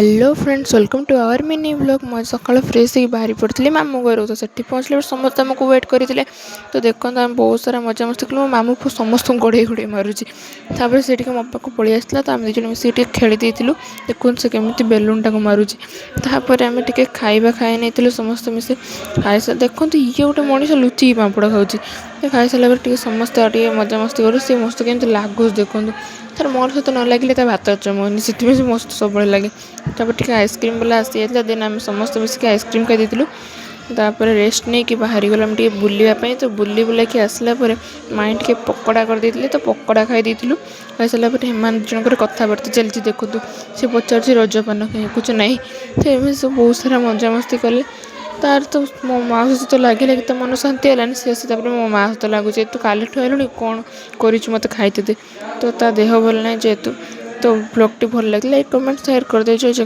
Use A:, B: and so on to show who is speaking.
A: Hello friends, welcome to our mini blog. मैं सकाल fresh होगी बाहरी पड़ी मामू घर तो सेठी पहुँचले समस्त आमको वेट करते। तो देखो आम बहुत सारा मजा मस्ती कलु। मो मामू समस्त गोड़े गोड़े मारुची। से मो पाक पलि आसला तो आम दुज मिस खेली देखुन से केमी बेलून टाक मारुची। तापर आम टे खाଇବା खाई नहीं समस्त मिसे खाई देखो ये गोटे मनीष लुचिक पापड़ खाऊँ। खाई सारे समस्ते मजा मस्ती करूँ। सी मस्त केमी लगुच देखूँ तार मोर सहित न लगे भात जमनी से मस्त सब लगे। तापर टे आइसक्रीम वाला आसी जाता देन आम समस्त मिसिक आइसक्रीम खाई तापर रेस्ट नहीं कि बाहरी गलाम टे बुलापाई। तो बुली बुला कि आसला माई टे पकोड़ा कर देते तो पकोड़ा खाई खाई सारा हेमान जनकर कथबार्ता चलती देखु। सी पचार रजपान कुछ नहीं तो एम सब बहुत सारा मजा मस्ती कले। तार तो मो माँ सहित लगे कि तो मन शांति है सी मो माँ सहित लगुच तू काली ठुआलुनी कौन कर मत खाई तो ता देह भल ना जेहेतु। तो ब्लॉग टी भल लगे लाइक कमेंट शेयर कर दे।